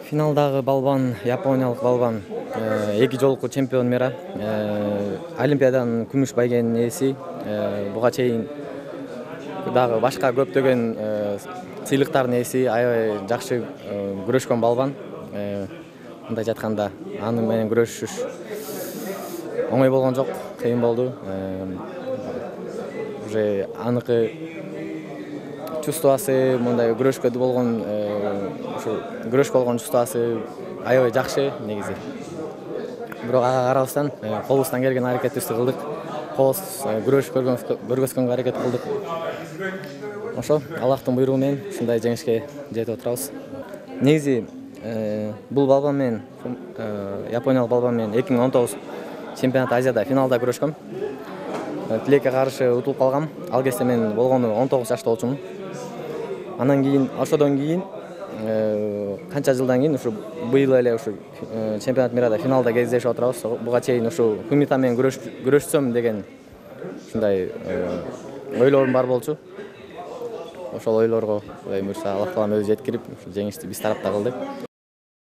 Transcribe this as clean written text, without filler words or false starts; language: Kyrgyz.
Финалдагы балбан, япониялык балбан 2 жолку чемпион Мира. Олимпиаданын күмүш байгенин ээси. Буга чейин дагы башка көптөгөн сыйлыктардын ээси, аябай жакшы күрөшкөн балбан. Мындай жатканда аны менен күрөшүш оңой болгон жок, кыйын болду. Уже аныкы чувствосы, мындай күрөшкө болгон чувствосы аябай жакшы негизи. Бирок ага карабастан колубуздан келген аракетибизди кылдык. Кооз күрөш көргөзгөнгө аракет кылдык. Ошо Аллахтын буйругу менен ушундай жеңишке жетип отурабыз. Негизи бул балбан менен япониялык балбан менен 2019 чемпионат Азияда финалда күрөшкөм. Тилекке каршы утулуп калгам. Ал кезде мен болгону 19 жашта болчумун. Андан кийин, ошодон кийин канча жылдан кийин ушу быйыл эле ушу чемпионат Мирада финалда кездешип отурабыз. Буга чейин ушу Кумита менен күрөшсөм деген ушундай ойлорум бар болчу. Ошол ойлорго Кудай буйрса Аллах таалам өзү жеткирип, жеңишти биз тарапта кылды.